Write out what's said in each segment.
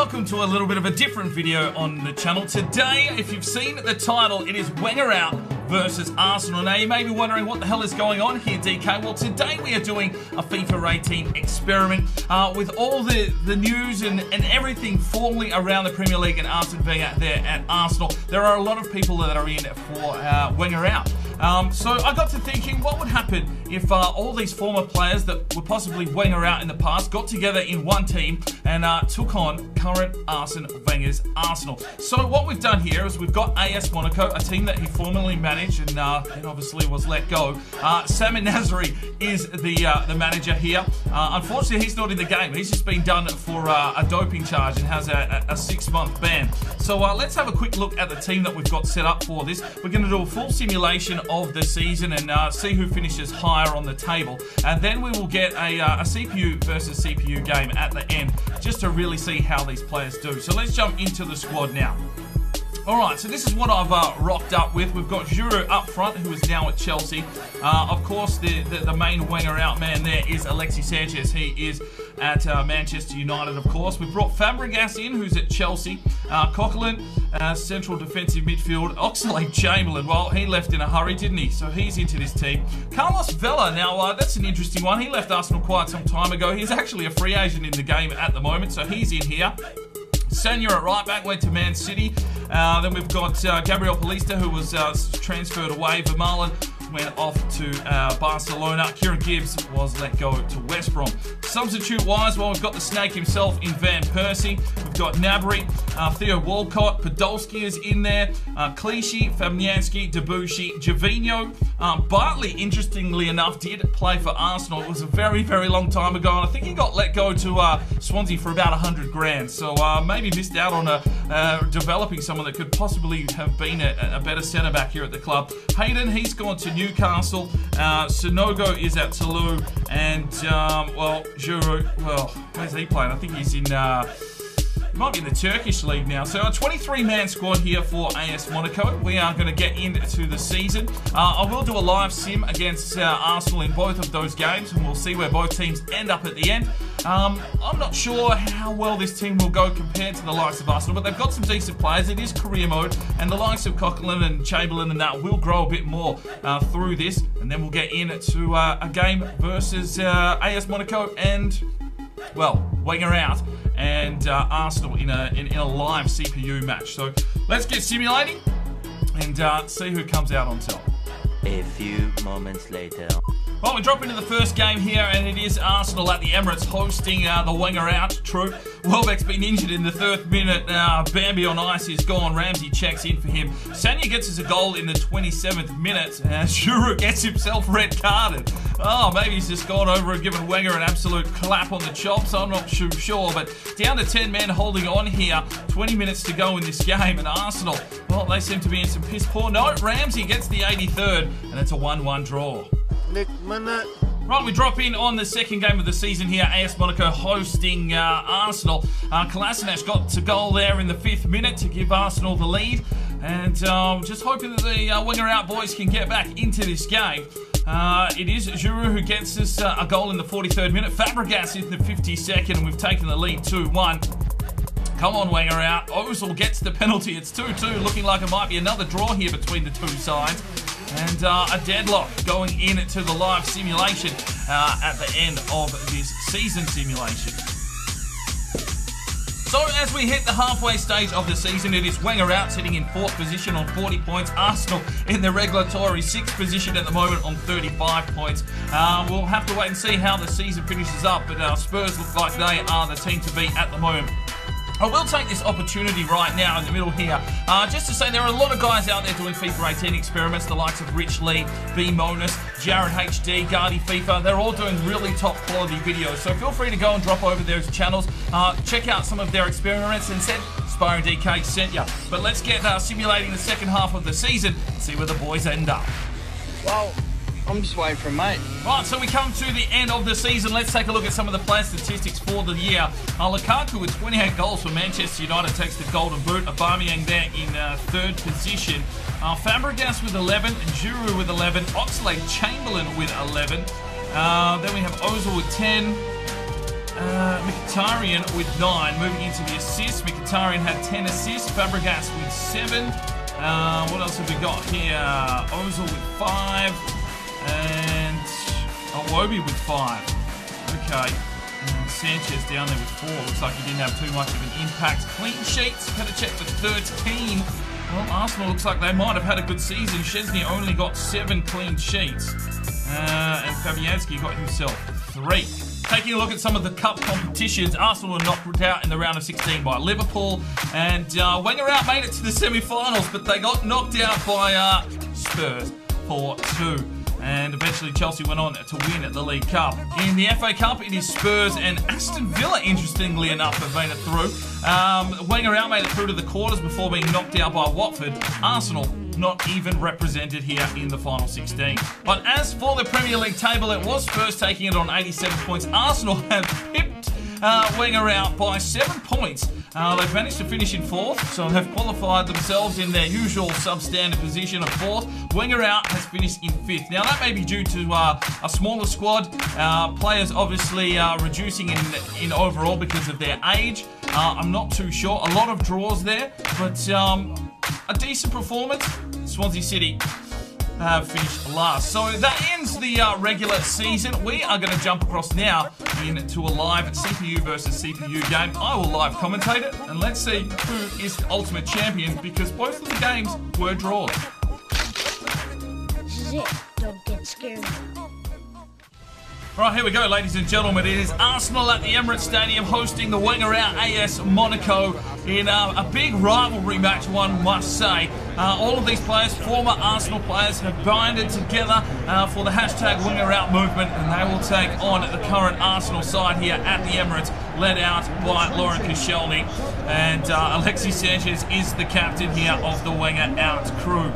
welcome to a little bit of a different video on the channel. Today, if you've seen the title, it is Wenger out versus Arsenal. Now, you may be wondering what the hell is going on here, DK. Well, today we are doing a FIFA 18 experiment with all the news and everything falling around the Premier League and Arsene Wenger there at Arsenal. There are a lot of people that are in for Wenger out. So I got to thinking, what would happen if all these former players that were possibly Wenger out in the past got together in one team and took on current Arsene Wenger's Arsenal. So what we've done here is we've got AS Monaco, a team that he formerly managed and obviously was let go. Sami Nasri is the manager here. Unfortunately, he's not in the game. He's just been done for a doping charge and has a 6-month ban. So let's have a quick look at the team that we've got set up for this. We're going to do a full simulation of the season and see who finishes higher on the table. And then we will get a CPU versus CPU game at the end, just to really see how these players do. So let's jump into the squad now. Alright, so this is what I've rocked up with. We've got Giroud up front, who is now at Chelsea. Of course, the main Wenger out man there is Alexis Sanchez. He is at Manchester United, of course. We've brought Fabregas in, who's at Chelsea. Coquelin, central defensive midfield. Oxlade-Chamberlain, well, he left in a hurry, didn't he? So he's into this team. Carlos Vela, now that's an interesting one. He left Arsenal quite some time ago. He's actually a free agent in the game at the moment, so he's in here. Senior at right back, went to Man City. Then we've got Gabriel Paulista, who was transferred away. Vermaelen went off to Barcelona. Kieran Gibbs was let go to West Brom. Substitute-wise, well, we've got the snake himself in Van Persie. We've got Gnabry, Theo Walcott, Podolski is in there, Clichy, Fabianski, Debussy, Gervinho. Bartley, interestingly enough, did play for Arsenal. It was a very, very long time ago, and I think he got let go to Swansea for about 100 grand. So maybe missed out on developing someone that could possibly have been a better centre-back here at the club. Hayden, he's gone to Newcastle. Sonogo is at Toulouse, and well, Giroud, well, where's he playing? I think he's in, he might be in the Turkish league now. So a 23-man squad here for AS Monaco. We are going to get into the season. I will do a live sim against Arsenal in both of those games, and we'll see where both teams end up at the end. I'm not sure how well this team will go compared to the likes of Arsenal, but they've got some decent players. It is career mode, and the likes of Coquelin and Chamberlain and that will grow a bit more through this, and then we'll get into a game versus AS Monaco and, well, Wenger out and Arsenal in a live CPU match. So let's get simulating and see who comes out on top. A few moments later. Well, we drop into the first game here, and it is Arsenal at the Emirates hosting the Wenger out. True. Welbeck's been injured in the 3rd minute. Bambi on ice is gone. Ramsey checks in for him. Sanya gets us a goal in the 27th minute. Giroud gets himself red carded. Oh, maybe he's just gone over and given Wenger an absolute clap on the chops. I'm not too sure, but down to 10 men holding on here. 20 minutes to go in this game, and Arsenal, well, they seem to be in some piss poor. No, Ramsey gets the 83rd, and it's a 1-1 draw. Right, we drop in on the second game of the season here. AS Monaco hosting Arsenal. Kolasinac got to goal there in the 5th minute to give Arsenal the lead. And just hoping that the Wenger out boys can get back into this game. It is Giroud who gets us a goal in the 43rd minute. Fabregas in the 52nd, and we've taken the lead 2-1. Come on, Wenger out. Ozil gets the penalty. It's 2-2, looking like it might be another draw here between the two sides. And a deadlock going into the live simulation at the end of this season simulation. So as we hit the halfway stage of the season, it is Wenger out, sitting in 4th position on 40 points. Arsenal in the regulatory 6th position at the moment on 35 points. We'll have to wait and see how the season finishes up, but Spurs look like they are the team to beat at the moment. I will take this opportunity right now in the middle here just to say there are a lot of guys out there doing FIFA 18 experiments, the likes of Rich Lee, B Monas, Jared HD, Guardy FIFA. They're all doing really top quality videos, so feel free to go and drop over those channels, check out some of their experiments, and said Spyro DK sent ya. But let's get simulating the second half of the season and see where the boys end up. Well, I'm just waiting for a mate. Right, so we come to the end of the season. Let's take a look at some of the player statistics for the year. Lukaku with 28 goals for Manchester United takes the golden boot. Aubameyang there in 3rd position. Fabregas with 11, Giroud with 11, Oxlade-Chamberlain with 11. Then we have Ozil with 10. Mkhitaryan with 9. Moving into the assists, Mkhitaryan had 10 assists. Fabregas with 7. What else have we got here? Ozil with 5. And Iwobi with 5. Okay. Sanchez down there with 4. Looks like he didn't have too much of an impact. Clean sheets. Better check the 13. Well, Arsenal looks like they might have had a good season. Szczesny only got 7 clean sheets. And Fabianski got himself 3. Taking a look at some of the cup competitions, Arsenal were knocked out in the round of 16 by Liverpool. And Wenger out made it to the semi-finals, but they got knocked out by Spurs 4-2. And eventually Chelsea went on to win the League Cup. In the FA Cup, it is Spurs and Aston Villa, interestingly enough, have made it through. Wenger out made it through to the quarters before being knocked out by Watford. Arsenal not even represented here in the final 16. But as for the Premier League table, it was Spurs taking it on 87 points. Arsenal have pipped Wenger out by 7 points. They've managed to finish in 4th, so have qualified themselves in their usual substandard position of 4th. Wenger out has finished in 5th. Now, that may be due to a smaller squad, players obviously reducing in overall because of their age. I'm not too sure. A lot of draws there, but a decent performance. Swansea City have finished last. So that ends the regular season. We are going to jump across now into a live CPU versus CPU game. I will live commentate it, and let's see who is the ultimate champion, because both of the games were draws. This is it. Don't get scared. Right, here we go, ladies and gentlemen. It is Arsenal at the Emirates Stadium hosting the Wenger out AS Monaco in a big rivalry match, one must say. All of these players, former Arsenal players, have binded together for the hashtag Wenger out movement, and they will take on the current Arsenal side here at the Emirates, led out by Lauren Koscielny. And Alexis Sanchez is the captain here of the Wenger out crew.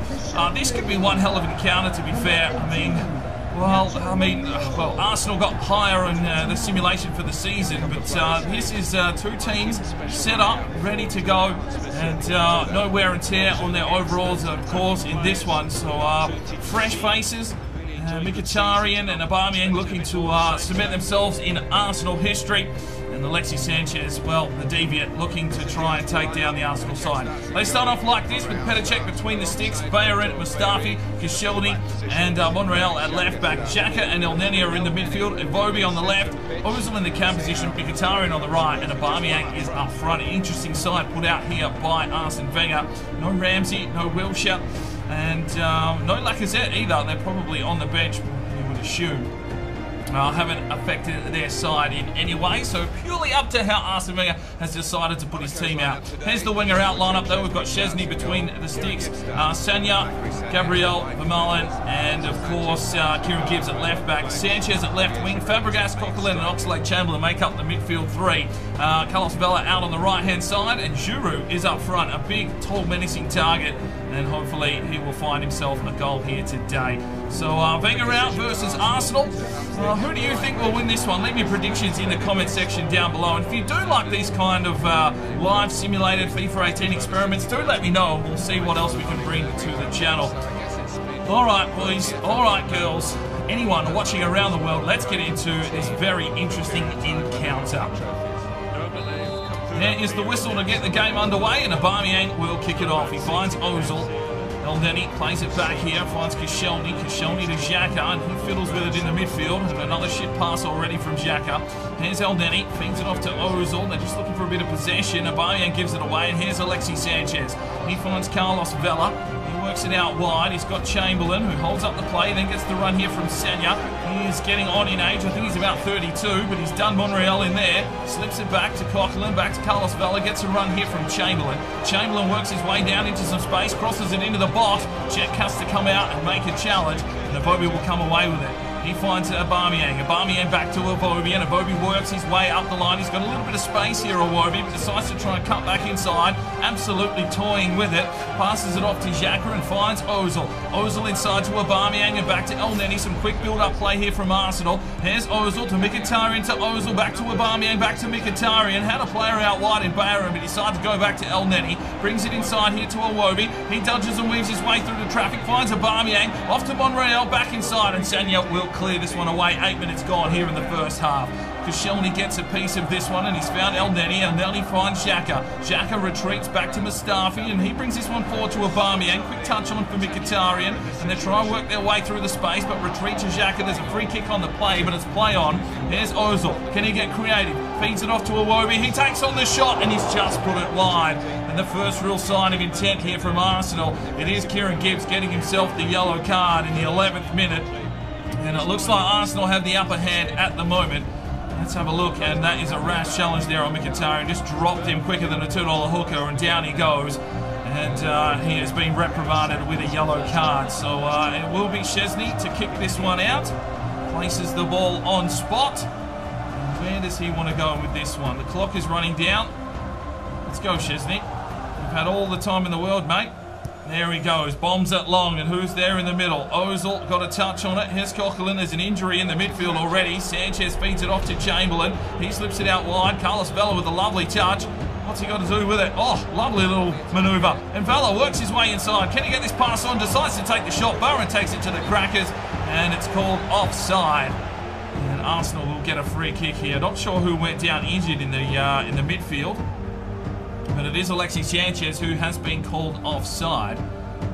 This could be one hell of an encounter, to be fair. Well, Arsenal got higher in the simulation for the season, but this is 2 teams set up, ready to go, and no wear and tear on their overalls, of course, in this one. So fresh faces, Mkhitaryan and Aubameyang looking to cement themselves in Arsenal history. And Alexis Sanchez, well, the deviant, looking to try and take down the Arsenal side. They start off like this with Petacek between the sticks, Bayern, Mustafi, Koscielny, and Monreal at left back. Xhaka and Elneny are in the midfield, Iwobi on the left, Ozil in the cam position, Mkhitaryan on the right, and Aubameyang is up front. An interesting side put out here by Arsene Wenger. No Ramsey, no Wilshere, and no Lacazette either. They're probably on the bench, you would assume. Haven't affected their side in any way, so purely up to how Arsene Wenger has decided to put his team out. Here's the Wenger out lineup though. We've got Szczesny between the sticks, Sanya, Gabriel, Vermaelen, and of course Kieran Gibbs at left back, Sanchez at left wing, Fabregas, Coquelin and Oxlade-Chamberlain make up the midfield 3. Carlos Vela out on the right hand side, and Giroud is up front, a big, tall, menacing target, and hopefully he will find himself a goal here today. So Wenger out versus Arsenal. Who do you think will win this one? Leave your predictions in the comment section down below. And if you do like these kind of live simulated FIFA 18 experiments, do let me know. We'll see what else we can bring to the channel. Alright boys, alright girls, anyone watching around the world, let's get into this very interesting encounter. There is the whistle to get the game underway, and Aubameyang will kick it off. He finds Ozil. Elneny plays it back here, finds Koscielny to Xhaka, and he fiddles with it in the midfield. And another shit pass already from Xhaka. Here's Elneny, feeds it off to Ozil. They're just looking for a bit of possession. Aubameyang gives it away, and here's Alexis Sanchez. He finds Carlos Vela. He works it out wide. He's got Chamberlain, who holds up the play, then gets the run here from Sanya. He is getting on in age. I think he's about 32, but he's done Monreal in there. Slips it back to Coquelin, back to Carlos Vela. Gets a run here from Chamberlain. Chamberlain works his way down into some space, crosses it into the box. Cech has to come out and make a challenge, and Iwobi will come away with it. He finds Aubameyang. Aubameyang back to Iwobi, and Iwobi works his way up the line. He's got a little bit of space here, Iwobi, but decides to try and cut back inside. Absolutely toying with it. Passes it off to Xhaka and finds Ozil. Ozil inside to Aubameyang and back to Elneny. Some quick build-up play here from Arsenal. Here's Ozil to Mkhitaryan to Ozil. Back to Aubameyang, back to Mkhitaryan. Had a player out wide in Bayern, but decided to go back to Elneny. Brings it inside here to Iwobi. He dodges and weaves his way through the traffic. Finds Aubameyang. Off to Monreal, back inside, and Sanya will clear this one away. 8 minutes gone here in the first half. Koscielny gets a piece of this one, and he's found El Neni. El Neni finds Xhaka. Xhaka retreats back to Mustafi, and he brings this one forward to Aubameyang. Quick touch on for Mkhitaryan, and they try and work their way through the space, but retreat to Xhaka. There's a free kick on the play, but it's play on. Here's Ozil. Can he get creative? Feeds it off to Iwobi. He takes on the shot, and he's just put it wide. And the first real sign of intent here from Arsenal, it is Kieran Gibbs getting himself the yellow card in the 11th minute. And it looks like Arsenal have the upper hand at the moment. Let's have a look, and that is a rash challenge there on Mkhitaryan. Just dropped him quicker than a $2 hooker, and down he goes. And he has been reprimanded with a yellow card. So it will be Szczesny to kick this one out. Places the ball on spot. And where does he want to go with this one? The clock is running down. Let's go, Szczesny. You've had all the time in the world, mate. There he goes, bombs it long, and who's there in the middle? Ozil got a touch on it. Here's Coquelin. There's an injury in the midfield already. Sanchez feeds it off to Chamberlain. He slips it out wide. Carlos Vela with a lovely touch. What's he got to do with it? Oh, lovely little manoeuvre. And Vela works his way inside. Can he get this pass on? Decides to take the shot. Bowen takes it to the crackers, and it's called offside. And Arsenal will get a free kick here. Not sure who went down injured in the midfield. But it is Alexis Sanchez who has been called offside.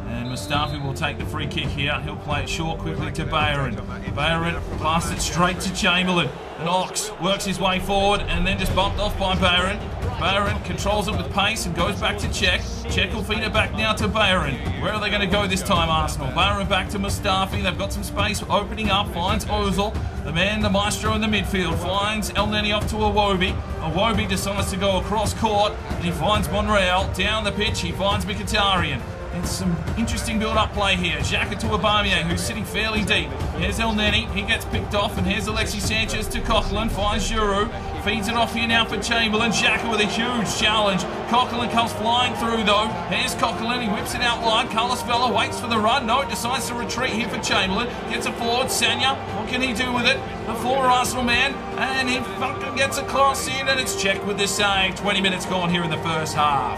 And Mustafi will take the free kick here. He'll play it short quickly to Bayern. Bayern passes it straight to Chamberlain. And Ox works his way forward and then just bumped off by Bayern. Bayern controls it with pace and goes back to Cech. Cech will feed it back now to Bayern. Where are they going to go this time, Arsenal? Bayern back to Mustafi. They've got some space opening up. Finds Ozil. The man, the maestro in the midfield, finds El Neni off to Iwobi. Iwobi decides to go across court, and he finds Monreal. Down the pitch, he finds Mkhitaryan. It's some interesting build-up play here. Xhaka to Aubameyang, who's sitting fairly deep. Here's El Neni. He gets picked off, and here's Alexis Sanchez to Coquelin. Finds Giroud. Feeds it off here now for Chamberlain. Xhaka with a huge challenge. Coquelin comes flying through, though. Here's Coquelin. He whips it out wide. Carlos Vela waits for the run. No, decides to retreat here for Chamberlain. Gets it forward. Sanya. What can he do with it? The former Arsenal man. And he fucking gets a cross in, and it's Cech with the save. 20 minutes gone here in the first half.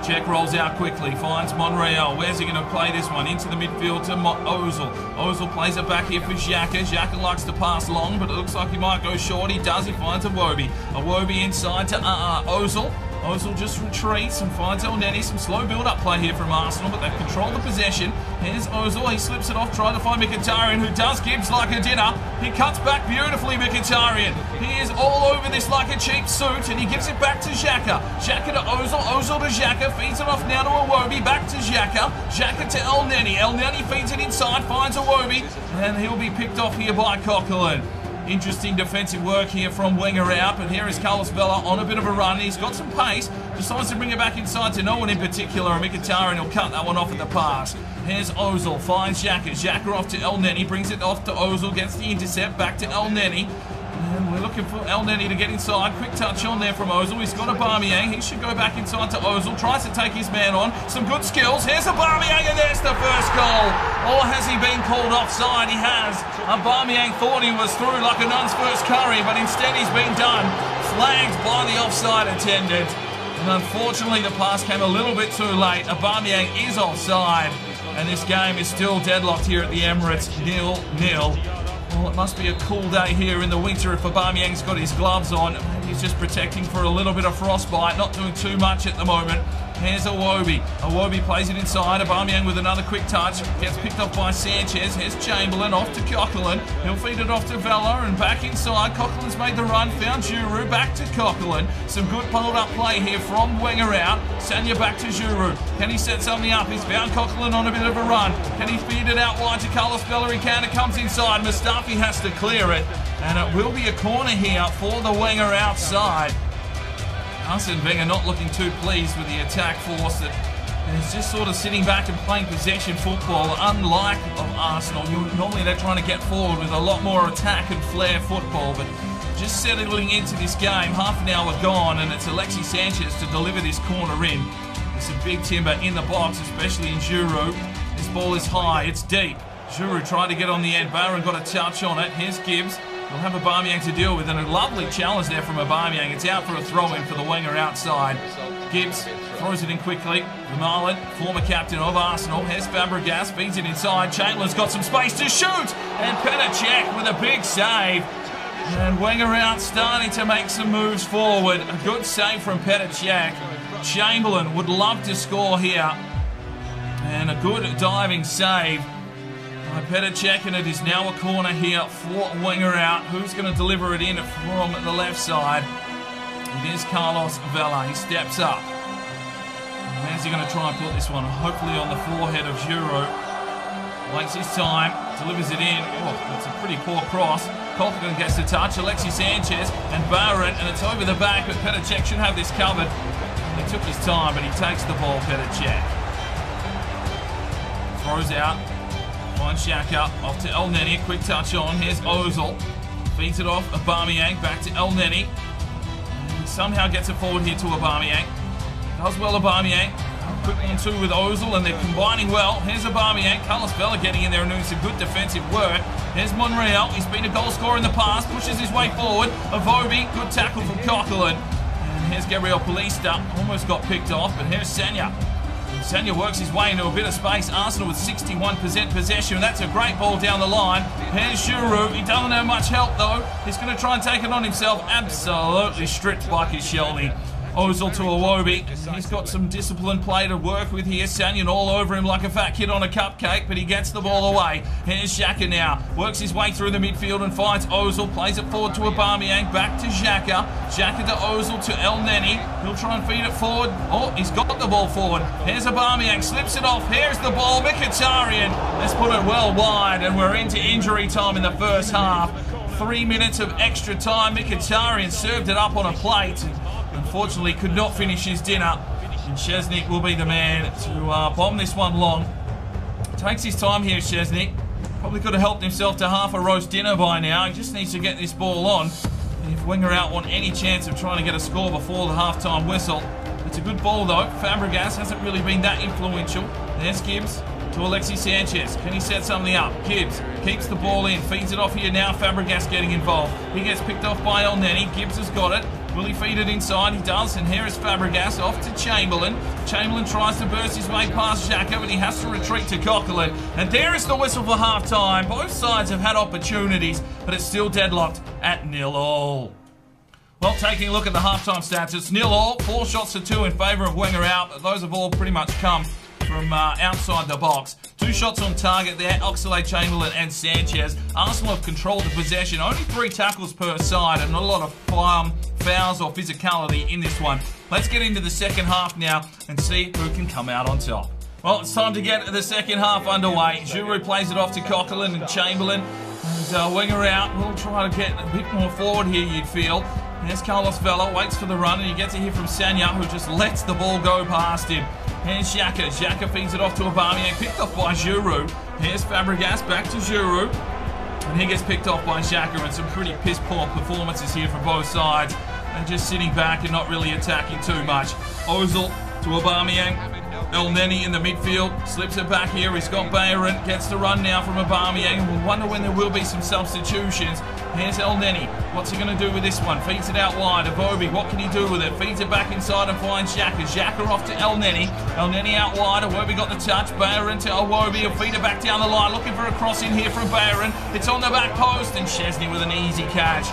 Cech rolls out quickly, finds Monreal. Where's he going to play this one? Into the midfield to Ozil. Ozil plays it back here for Xhaka. Xhaka likes to pass long, but it looks like he might go short. He does. He finds Iwobi. Iwobi inside to Ozil. Ozil just retreats and finds El Neni. Some slow build-up play here from Arsenal, but they've controlled the possession. Here's Ozil. He slips it off, trying to find Mkhitaryan, who does Gibbs like a dinner. He cuts back beautifully, Mkhitaryan. He is all over this like a cheap suit, and he gives it back to Xhaka. Xhaka to Ozil. Ozil to Xhaka. Feeds it off now to Iwobi. Back to Xhaka. Xhaka to El Neni. El Neni feeds it inside, finds Iwobi, and he'll be picked off here by Coquelin. Interesting defensive work here from Wenger out, but here is Carlos Vela on a bit of a run. He's got some pace, decides to bring it back inside to no one in particular, and Mkhitaryan will cut that one off at the pass. Here's Ozil, finds Xhaka. Xhaka off to El Neni, brings it off to Ozil, gets the intercept, back to El Neni. And we're looking for El Neni to get inside. Quick touch on there from Ozil. He's got Aubameyang. He should go back inside to Ozil. Tries to take his man on. Some good skills. Here's Aubameyang, and there's the first goal. Or has he been called offside? He has. Aubameyang thought he was through like a nun's first curry, but instead he's been done. Flagged by the offside attendant. And unfortunately, the pass came a little bit too late. Aubameyang is offside. And this game is still deadlocked here at the Emirates. 0-0. Well, it must be a cool day here in the winter if Aubameyang's got his gloves on. Maybe he's just protecting for a little bit of frostbite, not doing too much at the moment. Here's Iwobi. Iwobi plays it inside. Aubameyang with another quick touch. Gets picked up by Sanchez. Here's Chamberlain off to Coquelin. He'll feed it off to Vela and back inside. Coquelin's made the run. Found Giroud. Back to Coquelin. Some good pulled up play here from Wenger out. Sanya back to Giroud. Can he set something up? He's found Coquelin on a bit of a run. Can he feed it out wide to Carlos Vela? He can. It comes inside. Mustafi has to clear it. And it will be a corner here for the Wenger outside. Arsene Wenger not looking too pleased with the attack force that is just sort of sitting back and playing possession football, unlike of Arsenal. Normally they're trying to get forward with a lot more attack and flair football, but just settling into this game, half an hour gone, and it's Alexis Sanchez to deliver this corner in. There's a big timber in the box, especially in Giroud. This ball is high, it's deep. Giroud tried to get on the end, Bayern got a touch on it. Here's Gibbs. We'll have Aubameyang to deal with, and a lovely challenge there from Aubameyang. It's out for a throw-in for the Wenger outside. Gibbs throws it in quickly. Vermaelen, former captain of Arsenal. Here's Fabregas, feeds it inside. Chamberlain's got some space to shoot, and Penacek with a big save. And Wenger out, starting to make some moves forward. A good save from Petr Cech. Chamberlain would love to score here. And a good diving save by Petr Cech, and it is now a corner here for Wenger out. Who's going to deliver it in from the left side? It is Carlos Vela. He steps up. And where's he going to try and put this one? Hopefully on the forehead of Giroud. Waits his time, delivers it in. Oh, that's a pretty poor cross. Coughlin gets the touch. Alexis Sanchez and Barron, and it's over the back, but Petr Cech should have this covered. He took his time, but he takes the ball, Petr Cech. Throws out. Finds Xhaka. Off to El Neni. Quick touch on. Here's Ozil. Feeds it off. Aubameyang. Back to El Neni. He somehow gets it forward here to Aubameyang. Does well, Aubameyang. Quick 1-2 with Ozil, and they're combining well. Here's Aubameyang. Carlos Vela getting in there and doing some good defensive work. Here's Monreal. He's been a goal scorer in the past. Pushes his way forward. Avobi. Good tackle from Coughlin. And here's Gabriel Paulista. Almost got picked off, but here's Sanya. Sanya works his way into a bit of space. Arsenal with 61% possession. That's a great ball down the line. Here's Giroud. He doesn't have much help, though. He's going to try and take it on himself. Absolutely stripped by Koscielny. Ozil to Iwobi. He's got some disciplined play to work with here. Sanyan all over him like a fat kid on a cupcake, but he gets the ball away. Here's Xhaka now. Works his way through the midfield and finds Ozil. Plays it forward to Aubameyang. Back to Xhaka. Xhaka to Ozil to El Neni. He'll try and feed it forward. Oh, he's got the ball forward. Here's Aubameyang. Slips it off. Here's the ball. Mkhitaryan. Let's put it well wide, and we're into injury time in the first half. 3 minutes of extra time. Mkhitaryan served it up on a plate. Unfortunately, could not finish his dinner. And Szczesnik will be the man to bomb this one long. Takes his time here, Szczesnik. Probably could have helped himself to half a roast dinner by now. He just needs to get this ball on. And if Wenger out want any chance of trying to get a score before the half-time whistle. It's a good ball, though. Fabregas hasn't really been that influential. There's Gibbs to Alexis Sanchez. Can he set something up? Gibbs keeps the ball in. Feeds it off here now. Fabregas getting involved. He gets picked off by El Neni. Gibbs has got it. Will he feed it inside? He does, and here is Fabregas off to Chamberlain. Chamberlain tries to burst his way past Xhaka, but he has to retreat to Coughlin. And there is the whistle for half-time. Both sides have had opportunities, but it's still deadlocked at 0-0. Well, taking a look at the half-time stats, it's 0-0. 4 shots to 2 in favour of Wenger out, but those have all pretty much come from outside the box. 2 shots on target there, Oxlade-Chamberlain and Sanchez. Arsenal have controlled the possession. Only 3 tackles per side and not a lot of fouls or physicality in this one. Let's get into the second half now and see who can come out on top. Well, it's time to get the second half underway. Giroud plays it off to Coughlin and Chamberlain. And Wenger out. We'll try to get a bit more forward here, you'd feel. There's Carlos Vela, waits for the run, and he gets it here from Sanya, who just lets the ball go past him. Here's Xhaka. Xhaka feeds it off to Aubameyang, picked off by Giroud. Here's Fabregas, back to Giroud. And he gets picked off by Xhaka, and some pretty piss-poor performances here from both sides. And just sitting back and not really attacking too much. Ozil to Aubameyang. El Neni in the midfield, slips it back here. He's got Bayern, gets the run now from Aubameyang. We'll wonder when there will be some substitutions. Here's El Neni. What's he going to do with this one? Feeds it out wide. Iwobi, what can he do with it? Feeds it back inside and finds Xhaka. Xhaka off to El Neni. El Neni out wide. Iwobi got the touch. Bayern to Iwobi. He'll feed it back down the line. Looking for a cross in here from Bayern. It's on the back post, and Szczesny with an easy catch.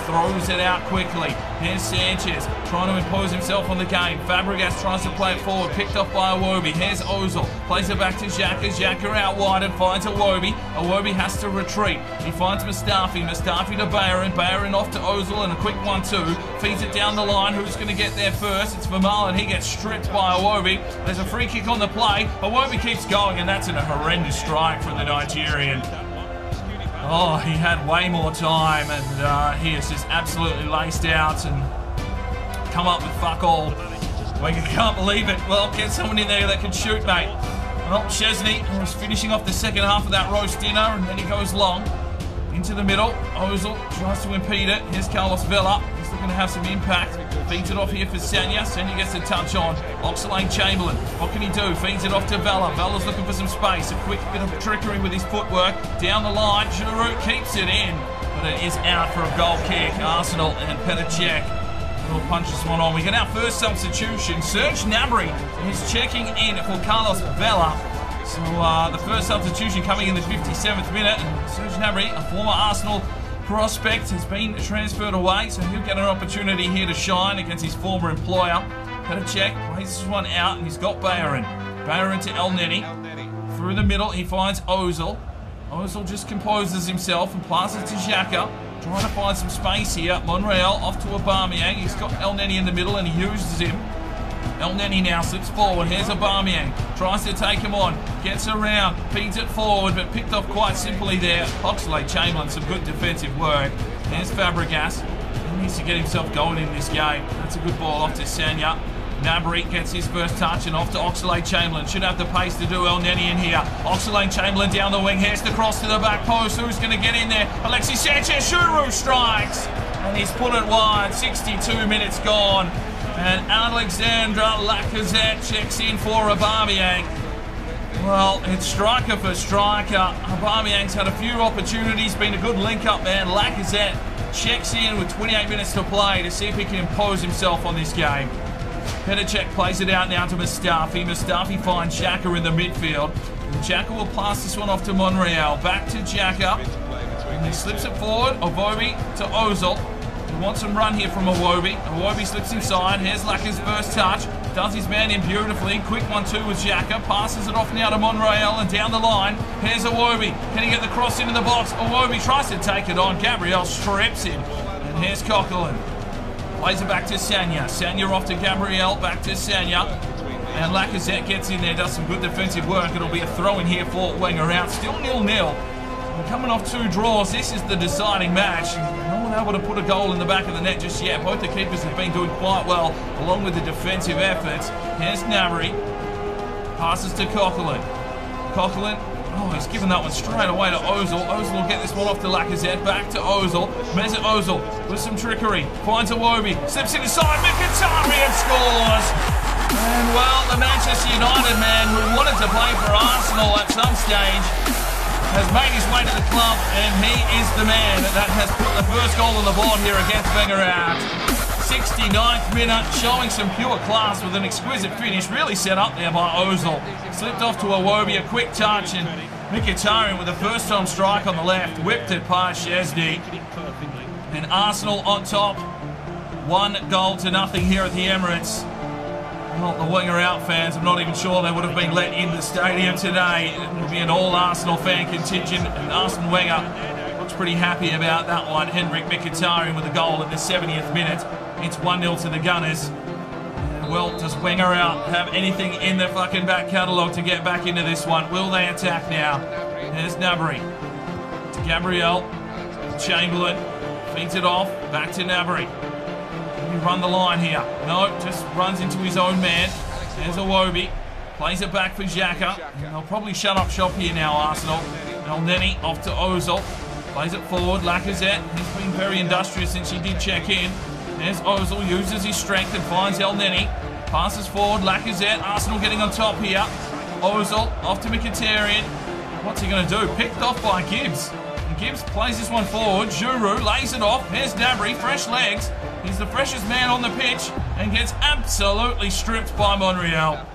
Throws it out quickly. Here's Sanchez trying to impose himself on the game. Fabregas tries to play it forward, picked off by Iwobi. Here's Ozil, plays it back to Xhaka. Xhaka out wide and finds Iwobi. Iwobi has to retreat. He finds Mustafi. Mustafi to Bayern. Bayern off to Ozil and a quick 1-2. Feeds it down the line. Who's going to get there first? It's Vermaelen, and he gets stripped by Iwobi. There's a free kick on the play. Iwobi keeps going, and that's a horrendous strike from the Nigerian. Oh, he had way more time, and he is just absolutely laced out and come up with fuck all. Wenger can't believe it. Well, get someone in there that can shoot, mate. Well, Szczesny was finishing off the second half of that roast dinner, and then he goes long. Into the middle, Ozil tries to impede it. Here's Carlos Vela. He's looking to have some impact. Feeds it off here for Sanya. Sanya gets a touch on. Oxlade-Chamberlain. What can he do? Feeds it off to Vela. Vela's looking for some space. A quick bit of trickery with his footwork. Down the line. Giroud keeps it in. But it is out for a goal kick. Arsenal and Petr Cech will punch this one on. We get our first substitution. Serge Gnabry is checking in for Carlos Vela. So the first substitution coming in the 57th minute. And Serge Gnabry, a former Arsenal prospect has been transferred away, so he'll get an opportunity here to shine against his former employer. Petr Cech plays this one out, and he's got Bayern. Bayern to El Neni. Through the middle, he finds Ozil. Ozil just composes himself and passes to Xhaka. Trying to find some space here. Monreal off to Aubameyang. He's got El Neni in the middle, and he uses him. El Neni now slips forward. Here's Aubameyang. Tries to take him on. Gets around. Feeds it forward, but picked off quite simply there. Oxlade-Chamberlain, some good defensive work. There's Fabregas. He needs to get himself going in this game. That's a good ball off to Sanya. Gnabry gets his first touch and off to Oxlade-Chamberlain. Should have the pace to do El Neni in here. Oxlade-Chamberlain down the wing. Here's the cross to the back post. Who's going to get in there? Alexis Sanchez. Giroud strikes. And he's put it wide. 62 minutes gone. And Alexandre Lacazette checks in for Aubameyang. Well, it's striker for striker. Aubameyang's had a few opportunities, been a good link-up man. Lacazette checks in with 28 minutes to play to see if he can impose himself on this game. Petr Cech plays it out now to Mustafi. Mustafi finds Xhaka in the midfield. And Xhaka will pass this one off to Monreal. Back to Xhaka. And he slips it forward. Iwobi to Ozil. He wants some run here from Iwobi. Iwobi slips inside. Here's Laka's first touch. Does his man in beautifully. Quick 1-2 with Xhaka. Passes it off now to Monreal and down the line. Here's Iwobi. Can he get the cross into the box? Iwobi tries to take it on. Gabriel strips him. And here's Coquelin. Plays it back to Sanya. Sanya off to Gabriel. Back to Sanya. And Lacazette gets in there. Does some good defensive work. It'll be a throw in here for Wenger out. Still 0-0. We're coming off 2 draws. This is the deciding match. No one able to put a goal in the back of the net just yet. Both the keepers have been doing quite well, along with the defensive efforts. Here's Gnabry. Passes to Coquelin. Coquelin. Oh, he's given that one straight away to Ozil. Ozil will get this one off to Lacazette. Back to Ozil. Mesut Ozil with some trickery. Finds Iwobi. Slips it inside. Mkhitaryan scores. And, well, the Manchester United man who wanted to play for Arsenal at some stage has made his way to the club, and he is the man that has put the first goal on the board here against Wenger out. 69th minute, showing some pure class with an exquisite finish, really set up there by Ozil. Slipped off to Iwobi, a quick touch, and Mkhitaryan with a first-time strike on the left, whipped it past Szczesny. And Arsenal on top, 1-0 here at the Emirates. Well, the Wenger out fans, I'm not even sure they would have been let in the stadium today. It would be an all-Arsenal fan contingent, and Arsene Wenger looks pretty happy about that one. Henrik Mkhitaryan with a goal in the 70th minute. It's 1-0 to the Gunners. And, well, does Wenger out have anything in the fucking back catalogue to get back into this one? Will they attack now? There's Gnabry. To Gabriel. Chamberlain. Feeds it off. Back to Gnabry. Run the line here. No, just runs into his own man. There's Iwobi. Plays it back for Xhaka. They'll probably shut up shop here now, Arsenal. El Neni off to Ozil. Plays it forward. Lacazette. He's been very industrious since he did check in. There's Ozil. Uses his strength and finds El Neni. Passes forward. Lacazette. Arsenal getting on top here. Ozil off to Mkhitaryan. What's he going to do? Picked off by Gibbs. And Gibbs plays this one forward. Giroud lays it off. Here's Gnabry. Fresh legs. He's the freshest man on the pitch and gets absolutely stripped by Monreal.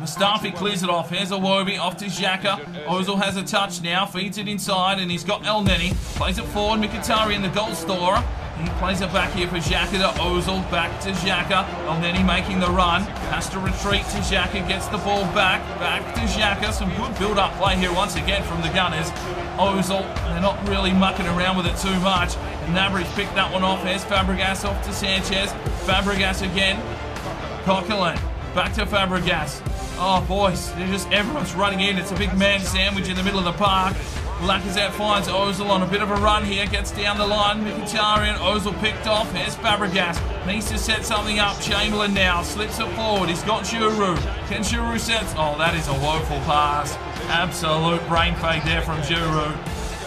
Mustafi clears it off. Here's Iwobi off to Xhaka. Ozil has a touch now. Feeds it inside and he's got El Neni. Plays it forward. Mkhitaryan, the goal scorer. He plays it back here for Xhaka to Ozil. Back to Xhaka. El Neni making the run. Has to retreat to Xhaka. Gets the ball back. Back to Xhaka. Some good build-up play here once again from the Gunners. Ozil, they're not really mucking around with it too much. Gnabry's picked that one off. Here's Fabregas off to Sanchez. Fabregas again. Coquelin. Back to Fabregas. Oh, boys, everyone's running in. It's a big man sandwich in the middle of the park. Lacazette finds Ozil on a bit of a run here. Gets down the line. Mkhitaryan. Ozil picked off. Here's Fabregas. Needs to set something up. Chamberlain now slips it forward. He's got Giroud. Can Giroud set? Oh, that is a woeful pass. Absolute brain fake there from Giroud.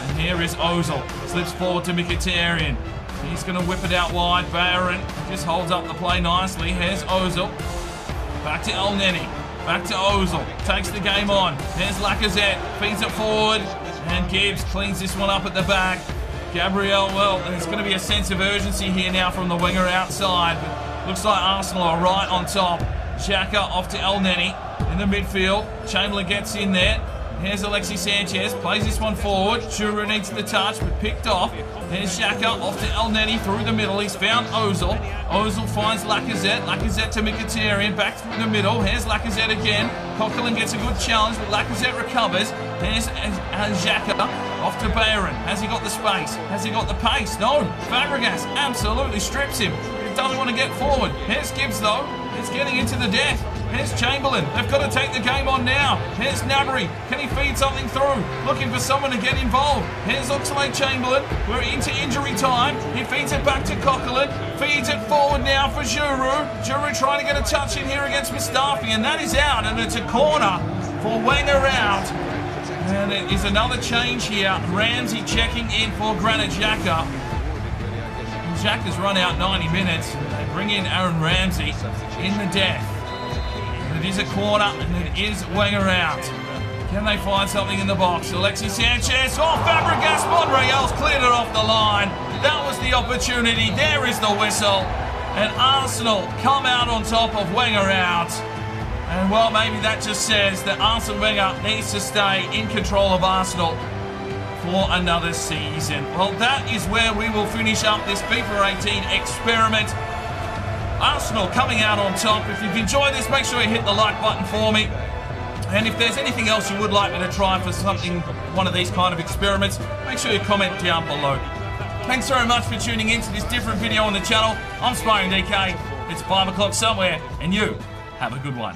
And here is Ozil. Slips forward to Mkhitaryan. He's going to whip it out wide. Bayern just holds up the play nicely. Here's Ozil. Back to El Neni. Back to Ozil. Takes the game on. There's Lacazette. Feeds it forward. And Gibbs cleans this one up at the back. Gabriel, well, there's going to be a sense of urgency here now from the Wenger outside. But looks like Arsenal are right on top. Xhaka off to El Neni in the midfield. Chamberlain gets in there. Here's Alexis Sanchez, plays this one forward. Shuru needs the touch, but picked off. Here's Xhaka off to El Neni through the middle. He's found Ozil. Ozil finds Lacazette. Lacazette to Mkhitaryan, back through the middle. Here's Lacazette again. Coquelin gets a good challenge, but Lacazette recovers. There's Xhaka off to Bayern. Has he got the space? Has he got the pace? No. Fabregas absolutely strips him. He doesn't want to get forward. Here's Gibbs though. It's getting into the death. Here's Chamberlain. They've got to take the game on now. Here's Gnabry. Can he feed something through? Looking for someone to get involved. Here's Oxlade-Chamberlain. We're into injury time. He feeds it back to Coquelin. Feeds it forward now for Giroud. Giroud trying to get a touch in here against Mustafi, and that is out, and it's a corner for Wenger out. And it is another change here. Ramsey checking in for Granit Xhaka. Xhaka's run out 90 minutes. They bring in Aaron Ramsey in the death. It is a corner, and it is Wenger out. Can they find something in the box? Alexis Sanchez. Oh, Fabregas. Monreal's cleared it off the line. That was the opportunity. There is the whistle. And Arsenal come out on top of Wenger out. And, well, maybe that just says that Arsene Wenger needs to stay in control of Arsenal for another season. Well, that is where we will finish up this FIFA 18 experiment. Arsenal coming out on top. If you've enjoyed this, make sure you hit the like button for me. And if there's anything else you would like me to try for something, one of these kind of experiments, make sure you comment down below. Thanks very much for tuning in to this different video on the channel. I'm Sparring DK. It's 5 o'clock somewhere, and you have a good one.